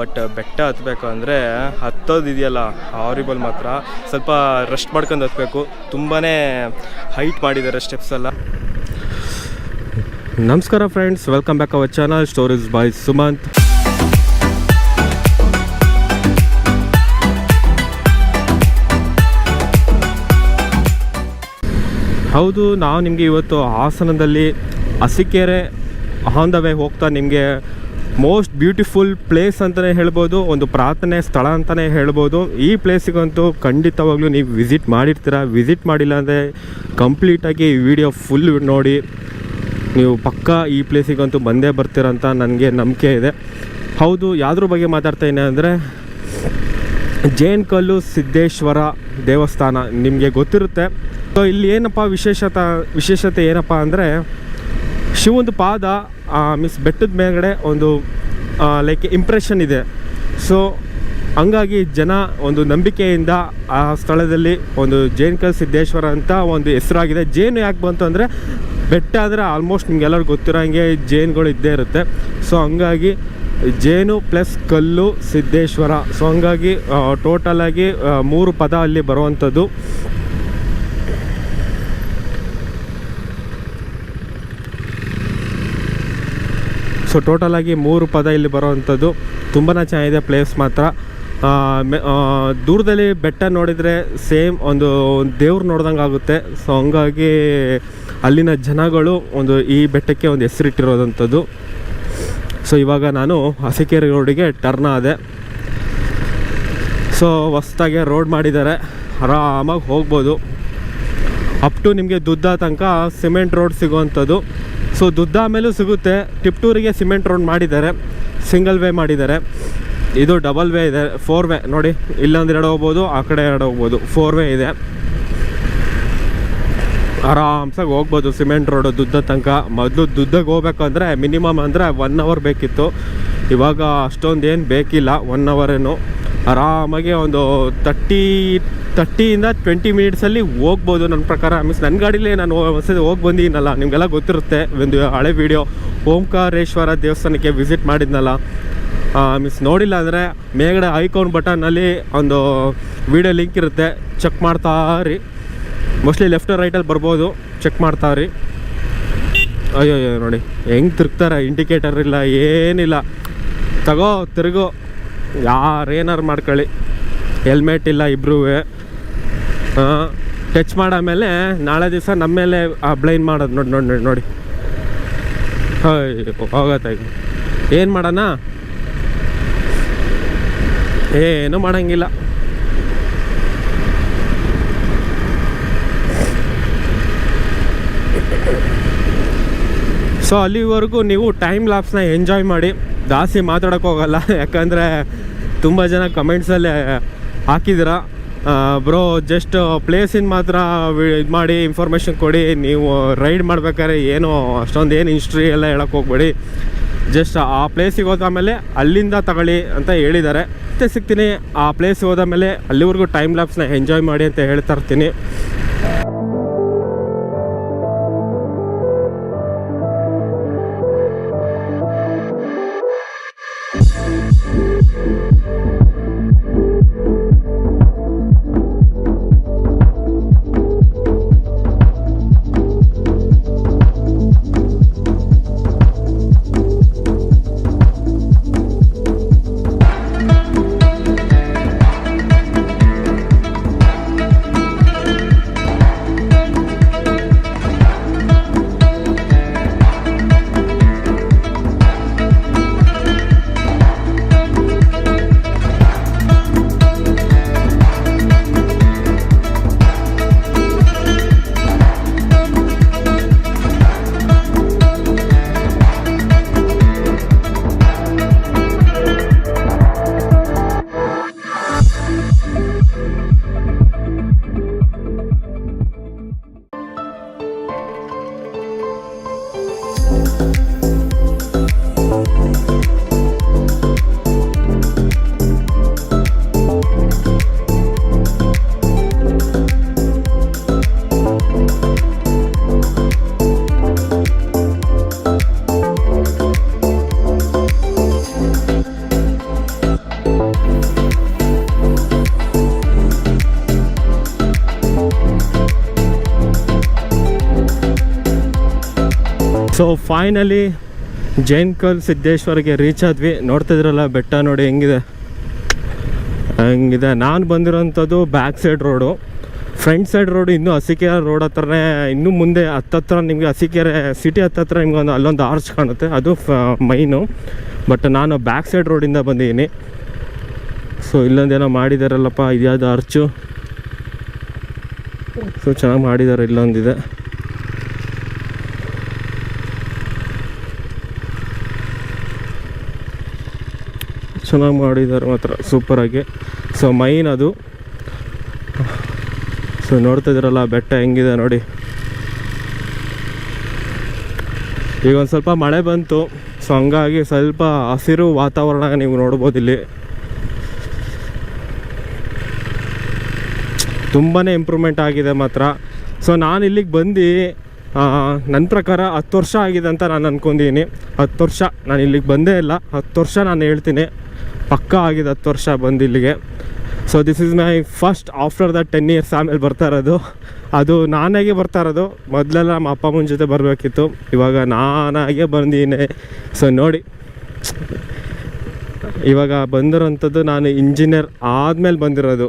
But ಬೆಟ್ಟ ಹತ್ತಬೇಕು ಅಂದರೆ ಹತ್ತೋದಿದೆಯಲ್ಲ horrible ಮಾತ್ರ. ಸ್ವಲ್ಪ ರೆಸ್ಟ್ ಮಾಡ್ಕೊಂಡು ಹತ್ತಬೇಕು. ತುಂಬಾ ಹೈಟ್ ಮಾಡಿದ್ದಾರೆ ಸ್ಟೆಪ್ಸ್ ಎಲ್ಲ. ನಮಸ್ಕಾರ friends, welcome back our channel stories by Sumanth. ಹೌದು, ನಾವು ನಿಮಗೆ ಇವತ್ತು ಹಾಸನದಲ್ಲಿ ಅರಸೀಕೆರೆ ಆನ್ ದ ವೇ ಹೋಗ್ತಾ ನಿಮಗೆ ಮೋಸ್ಟ್ ಬ್ಯೂಟಿಫುಲ್ ಪ್ಲೇಸ್ ಅಂತಲೇ ಹೇಳ್ಬೋದು, ಒಂದು ಪ್ರಾರ್ಥನೆ ಸ್ಥಳ ಅಂತಲೇ ಹೇಳ್ಬೋದು. ಈ ಪ್ಲೇಸಿಗಂತೂ ಖಂಡಿತವಾಗ್ಲೂ ನೀವು ವಿಸಿಟ್ ಮಾಡಿರ್ತೀರ. ವಿಸಿಟ್ ಮಾಡಿಲ್ಲ ಅಂದರೆ ಕಂಪ್ಲೀಟಾಗಿ ಈ ವಿಡಿಯೋ ಫುಲ್ ನೋಡಿ, ನೀವು ಪಕ್ಕಾ ಈ ಪ್ಲೇಸಿಗಂತೂ ಬಂದೇ ಬರ್ತೀರಂತ ನನಗೆ ನಂಬಿಕೆ ಇದೆ. ಹೌದು, ಯಾವುದ್ರ ಬಗ್ಗೆ ಮಾತಾಡ್ತಾಯಿನಿ ಅಂದರೆ ಜೇನುಕಲ್ಲು ಸಿದ್ದೇಶ್ವರ ದೇವಸ್ಥಾನ ನಿಮಗೆ ಗೊತ್ತಿರುತ್ತೆ. ಸೊ ಇಲ್ಲಿ ಏನಪ್ಪ ವಿಶೇಷತೆ ಏನಪ್ಪ ಅಂದರೆ ಶಿವಂದು ಪಾದ ಬೆಟ್ಟದ ಮೇಲ್ಗಡೆ ಒಂದು ಲೈಕ್ ಇಂಪ್ರೆಷನ್ ಇದೆ. ಸೊ ಹಂಗಾಗಿ ಜನ ಒಂದು ನಂಬಿಕೆಯಿಂದ ಆ ಸ್ಥಳದಲ್ಲಿ ಒಂದು ಜೇನುಕಲ್ಲು ಸಿದ್ದೇಶ್ವರ ಅಂತ ಒಂದು ಹೆಸರಾಗಿದೆ. ಜೇನು ಯಾಕೆ ಬಂತು ಅಂದರೆ ಬೆಟ್ಟ ಅಂದರೆ ಆಲ್ಮೋಸ್ಟ್ ನಿಮ್ಗೆಲ್ಲರಿಗೂ ಗೊತ್ತಿರೋ ಹಾಗೆ ಜೇನುಗಳು ಇದ್ದೇ ಇರುತ್ತೆ. ಸೊ ಹಂಗಾಗಿ ಜೇನು ಪ್ಲಸ್ ಕಲ್ಲು ಸಿದ್ದೇಶ್ವರ. ಸೊ ಹಂಗಾಗಿ ಟೋಟಲಾಗಿ 3 ಪದ ಅಲ್ಲಿ ಬರುವಂಥದ್ದು. ಸೊ ಟೋಟಲಾಗಿ 3 ಪದ ಇಲ್ಲಿ ಬರೋವಂಥದ್ದು. ತುಂಬಾ ಚೆನ್ನಾಗಿದೆ ಪ್ಲೇಸ್ ಮಾತ್ರ. ದೂರದಲ್ಲಿ ಬೆಟ್ಟ ನೋಡಿದರೆ ಸೇಮ್ ಒಂದು ದೇವ್ರು ನೋಡ್ದಂಗೆ ಆಗುತ್ತೆ. ಸೊ ಹಂಗಾಗಿ ಅಲ್ಲಿನ ಜನಗಳು ಒಂದು ಈ ಬೆಟ್ಟಕ್ಕೆ ಒಂದು ಹೆಸರಿಟ್ಟಿರೋದಂಥದ್ದು. ಸೊ ಇವಾಗ ನಾನು ಅರಸೀಕೆರೆ ರೋಡಿಗೆ ಟರ್ನ್ ಆದೆ. ಸೊ ಹೊಸ್ದಾಗೆ ರೋಡ್ ಮಾಡಿದ್ದಾರೆ, ಆರಾಮಾಗಿ ಹೋಗ್ಬೋದು. ಅಪ್ ಟು ನಿಮಗೆ ದುದ್ದ ತನಕ ಸಿಮೆಂಟ್ ರೋಡ್ ಸಿಗುವಂಥದ್ದು. ಸೊ ದುದ್ದ ಮೇಲೂ ಸಿಗುತ್ತೆ. ಟಿಪ್ಟೂರಿಗೆ ಸಿಮೆಂಟ್ ರೋಡ್ ಮಾಡಿದ್ದಾರೆ, ಸಿಂಗಲ್ ವೇ ಮಾಡಿದ್ದಾರೆ. ಇದು ಡಬಲ್ ವೇ ಇದೆ, 4 ವೇ ನೋಡಿ. ಇಲ್ಲೊಂದು ಎರಡು ಹೋಗ್ಬೋದು, ಆ ಕಡೆ ಎರಡು ಹೋಗ್ಬೋದು. 4 ವೇ ಇದೆ, ಆರಾಮ್ಸಾಗಿ ಹೋಗ್ಬೋದು ಸಿಮೆಂಟ್ ರೋಡು ದುದ್ದ ತನಕ. ಮೊದಲು ದುದ್ದಗೆ ಹೋಗ್ಬೇಕಂದ್ರೆ ಮಿನಿಮಮ್ ಅಂದರೆ 1 ಅವರ್ ಬೇಕಿತ್ತು. ಇವಾಗ ಅಷ್ಟೊಂದು ಏನು ಬೇಕಿಲ್ಲ, 1 ಅವರೇನು. ಆರಾಮಾಗಿ ಒಂದು 30 to 20 ಮಿನಿಟ್ಸಲ್ಲಿ ಹೋಗ್ಬೋದು ನನ್ನ ಪ್ರಕಾರ. ನನ್ನ ಗಾಡೀಲಿ ನಾನು ಹೊಸದು ಹೋಗಿ ಬಂದಿದ್ದೀನಲ್ಲ, ನಿಮಗೆಲ್ಲ ಗೊತ್ತಿರುತ್ತೆ. ಒಂದು ಹಳೆ ವೀಡಿಯೋ ಓಂಕಾರೇಶ್ವರ ದೇವಸ್ಥಾನಕ್ಕೆ ವಿಸಿಟ್ ಮಾಡಿದ್ನಲ್ಲ, ನೋಡಿಲ್ಲ ಅಂದರೆ ಮೇಲ್ಗಡೆ ಐಕಾನ್ ಬಟನ್ನಲ್ಲಿ ಒಂದು ವೀಡಿಯೋ ಲಿಂಕ್ ಇರುತ್ತೆ, ಚೆಕ್ ಮಾಡ್ತಾ ರೀ. ಮೋಸ್ಟ್ಲಿ ಲೆಫ್ಟ್ ರೈಟಲ್ಲಿ ಬರ್ಬೋದು, ಚೆಕ್ ಮಾಡ್ತಾ ರೀ. ಅಯ್ಯೋ ನೋಡಿ ಹೆಂಗೆ ತಿರುಗ್ತಾರೆ, ಇಂಡಿಕೇಟರ್ ಇಲ್ಲ ಏನಿಲ್ಲ. ತಿರುಗು, ಯಾರೇನಾರು ಮಾಡ್ಕೊಳ್ಳಿ, ಹೆಲ್ಮೆಟ್ ಇಲ್ಲ ಇಬ್ಬರೂ. ಟಚ್ ಮಾಡಾಮೇಲೆ ನಾಳೆ ದಿವಸ ನಮ್ಮ ಮೇಲೆ ಬ್ಲೈನ್ ಮಾಡೋದು ನೋಡಿ. ಹೋಗತ್ತ ಈಗ ಏನು ಮಾಡೋಣ, ಏನೂ ಮಾಡೋಂಗಿಲ್ಲ. ಸೊ ಅಲ್ಲಿವರೆಗೂ ನೀವು ಟೈಮ್ ಲ್ಯಾಪ್ಸ್ನ ಎಂಜಾಯ್ ಮಾಡಿ, ಜಾಸ್ತಿ ಮಾತಾಡೋಕ್ಕೆ ಹೋಗಲ್ಲ. ಯಾಕಂದರೆ ತುಂಬ ಜನ ಕಮೆಂಟ್ಸಲ್ಲಿ ಹಾಕಿದ್ದೀರ, ಬ್ರೋ ಜಸ್ಟ್ ಪ್ಲೇಸಿನ ಮಾತ್ರ ಇದು ಮಾಡಿ ಇನ್ಫಾರ್ಮೇಷನ್ ಕೊಡಿ, ನೀವು ರೈಡ್ ಮಾಡ್ಬೇಕಾದ್ರೆ ಏನೋ ಅಷ್ಟೊಂದು ಏನು ಹಿಸ್ಟ್ರಿ ಎಲ್ಲ ಹೇಳೋಕ್ಕೆ ಹೋಗ್ಬೇಡಿ, ಜಸ್ಟ್ ಆ ಪ್ಲೇಸಿಗೆ ಹೋದಾಮೇಲೆ ಅಲ್ಲಿಂದ ತಗೊಳ್ಳಿ ಅಂತ ಹೇಳಿದ್ದಾರೆ. ಮತ್ತೆ ಸಿಗ್ತೀನಿ ಆ ಪ್ಲೇಸಿಗೆ ಹೋದಾಮೇಲೆ. ಅಲ್ಲಿವರೆಗೂ ಟೈಮ್ ಲ್ಯಾಪ್ಸ್ನ ಎಂಜಾಯ್ ಮಾಡಿ ಅಂತ ಹೇಳ್ತಾ ಇರ್ತೀನಿ. ಸೊ ಫೈನಲಿ ಜೈನ್ಕಲ್ ಸಿದ್ದೇಶ್ವರ್ಗೆ ರೀಚ್ ಆದ್ವಿ. ನೋಡ್ತಿದ್ರಲ್ಲ ಬೆಟ್ಟ ನೋಡಿ ಹೆಂಗಿದೆ. ನಾನು ಬಂದಿರೋಂಥದ್ದು back side road. Front side road ಇನ್ನೂ ಅರಸೀಕೆರೆ ರೋಡ್ ಹತ್ರನೇ, ಇನ್ನೂ ಮುಂದೆ ಹತ್ತತ್ರ ನಿಮಗೆ ಅರಸೀಕೆರೆ ಸಿಟಿ ಹತ್ತತ್ರ ನಿಮ್ಗೆ ಅಲ್ಲೊಂದು ಆರ್ಚ್ ಕಾಣುತ್ತೆ, ಅದು ಮೈನು. ಬಟ್ ನಾನು ಬ್ಯಾಕ್ ಸೈಡ್ ರೋಡಿಂದ ಬಂದಿದ್ದೀನಿ. ಸೊ ಇಲ್ಲೊಂದೇನೋ ಮಾಡಿದಾರಲ್ಲಪ್ಪ, ಇದ್ಯಾವುದು ಆರ್ಚು. ಸೊ ಚೆನ್ನಾಗಿ ಮಾಡಿದ್ದಾರೆ. ಇಲ್ಲೊಂದಿದೆ, ಚೆನ್ನಾಗಿ ಮಾಡಿದ್ದಾರೆ ಮಾತ್ರ ಸೂಪರಾಗಿ. ಸೊ ಮೈನ್ ಅದು. ಸೊ ನೋಡ್ತಿದ್ದೀರಲ್ಲ ಬೆಟ್ಟ ಹೆಂಗಿದೆ ನೋಡಿ. ಈಗ ಒಂದು ಸ್ವಲ್ಪ ಮಳೆ ಬಂತು, ಸೊ ಹಂಗಾಗಿ ಸ್ವಲ್ಪ ಹಸಿರು ವಾತಾವರಣ ನೀವು ನೋಡ್ಬೋದು ಇಲ್ಲಿ. ತುಂಬಾ ಇಂಪ್ರೂವ್ಮೆಂಟ್ ಆಗಿದೆ ಮಾತ್ರ. ಸೊ ನಾನು ಇಲ್ಲಿಗೆ ಬಂದು ನನ್ನ ಪ್ರಕಾರ 10 ವರ್ಷ ಆಗಿದೆ ಅಂತ ನಾನು ಅಂದ್ಕೊಂಡಿದ್ದೀನಿ. 10 ವರ್ಷ ನಾನು ಇಲ್ಲಿಗೆ ಬಂದೇ ಇಲ್ಲ, 10 ವರ್ಷ ನಾನು ಹೇಳ್ತೀನಿ ಪಕ್ಕ ಆಗಿದೆ 10 ವರ್ಷ ಬಂದು ಇಲ್ಲಿಗೆ. So this is my first after the 10 years ಆಮೇಲೆ ಬರ್ತಾ ಇರೋದು. ಅದು ನಾನಾಗೆ ಬರ್ತಾ ಇರೋದು. ಮೊದಲೆಲ್ಲ ನಮ್ಮ ಅಪ್ಪ ಅಮ್ಮನ ಜೊತೆ ಬರಬೇಕಿತ್ತು, ಇವಾಗ ನಾನಾಗೆ ಬಂದಿದ್ದೀನಿ. ಸೊ ನೋಡಿ, ಇವಾಗ ಬಂದಿರೋಂಥದ್ದು ನಾನು ಇಂಜಿನಿಯರ್ ಆದಮೇಲೆ ಬಂದಿರೋದು.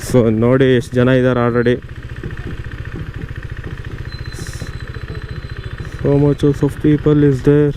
ಸೊ ನೋಡಿ ಎಷ್ಟು ಜನ ಇದ್ದಾರೆ already. So much of people is there.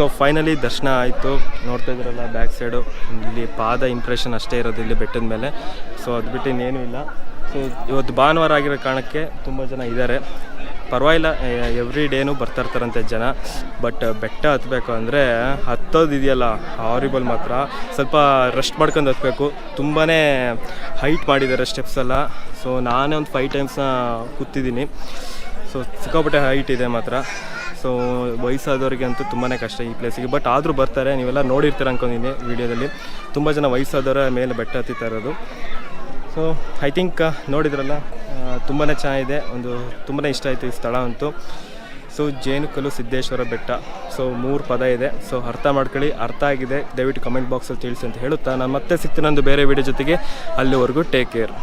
So finally ದರ್ಶನ ಆಯಿತು. ನೋಡ್ತಾ ಇದ್ರಲ್ಲ ಬ್ಯಾಕ್ ಸೈಡು, ಇಲ್ಲಿ ಪಾದ ಇಂಪ್ರೆಷನ್ ಅಷ್ಟೇ ಇರೋದು ಇಲ್ಲಿ ಬೆಟ್ಟದ ಮೇಲೆ. ಸೊ ಅದು ಬಿಟ್ಟು ಇನ್ನೇನೂ ಇಲ್ಲ. ಸೊ ಇವತ್ತು ಭಾನುವಾರ ಆಗಿರೋ ಕಾರಣಕ್ಕೆ ತುಂಬ ಜನ ಇದ್ದಾರೆ. ಪರವಾಗಿಲ್ಲ, ಎವ್ರಿ ಡೇನೂ ಬರ್ತಾಯಿರ್ತಾರಂತೆ ಜನ. ಬಟ್ ಬೆಟ್ಟ ಹತ್ತಬೇಕು ಅಂದರೆ ಹತ್ತೋದಿದೆಯಲ್ಲ ಹಾರಿಬಲ್ ಮಾತ್ರ. ಸ್ವಲ್ಪ ರೆಸ್ಟ್ ಮಾಡ್ಕೊಂಡು ಹತ್ತಬೇಕು. ತುಂಬಾ ಹೈಟ್ ಮಾಡಿದ್ದಾರೆ ಸ್ಟೆಪ್ಸ್ ಎಲ್ಲ. ಸೊ ನಾನೇ ಒಂದು 5 ಟೈಮ್ಸ್ನ ಕೂತಿದ್ದೀನಿ. ಸೊ ಸಿಕ್ಕಾಪಟ್ಟೆ ಹೈಟ್ ಇದೆ ಮಾತ್ರ. ಸೊ ವಯಸ್ಸಾದವ್ರಿಗೆ ಅಂತೂ ತುಂಬಾ ಕಷ್ಟ ಈ ಪ್ಲೇಸಿಗೆ. ಬಟ್ ಆದರೂ ಬರ್ತಾರೆ. ನೀವೆಲ್ಲ ನೋಡಿರ್ತೀರ ಅಂದ್ಕೊಂಡಿದ್ದೀನಿ ವೀಡಿಯೋದಲ್ಲಿ. ತುಂಬ ಜನ ವಯಸ್ಸಾದವರ ಮೇಲೆ ಬೆಟ್ಟ ಹತ್ತಿತಾ ಇರೋದು. ಸೊ ಐ ಥಿಂಕ್ ನೋಡಿದ್ರಲ್ಲ, ತುಂಬಾ ಚೆನ್ನಾಗಿದೆ. ತುಂಬಾ ಇಷ್ಟ ಆಯಿತು ಈ ಸ್ಥಳ ಅಂತೂ. ಸೊ ಜೇನುಕಲ್ಲು ಸಿದ್ದೇಶ್ವರ ಬೆಟ್ಟ. ಸೊ 3 ಪದ ಇದೆ. ಸೊ ಅರ್ಥ ಮಾಡ್ಕೊಳ್ಳಿ. ಅರ್ಥ ಆಗಿದೆ ದಯವಿಟ್ಟು ಕಮೆಂಟ್ ಬಾಕ್ಸಲ್ಲಿ ತಿಳಿಸಿ ಅಂತ ಹೇಳುತ್ತಾ ನಾನು ಮತ್ತೆ ಸಿಗ್ತೀನಿ ಒಂದು ಬೇರೆ ವೀಡಿಯೋ ಜೊತೆಗೆ. ಅಲ್ಲಿವರೆಗೂ ಟೇಕ್ ಕೇರ್.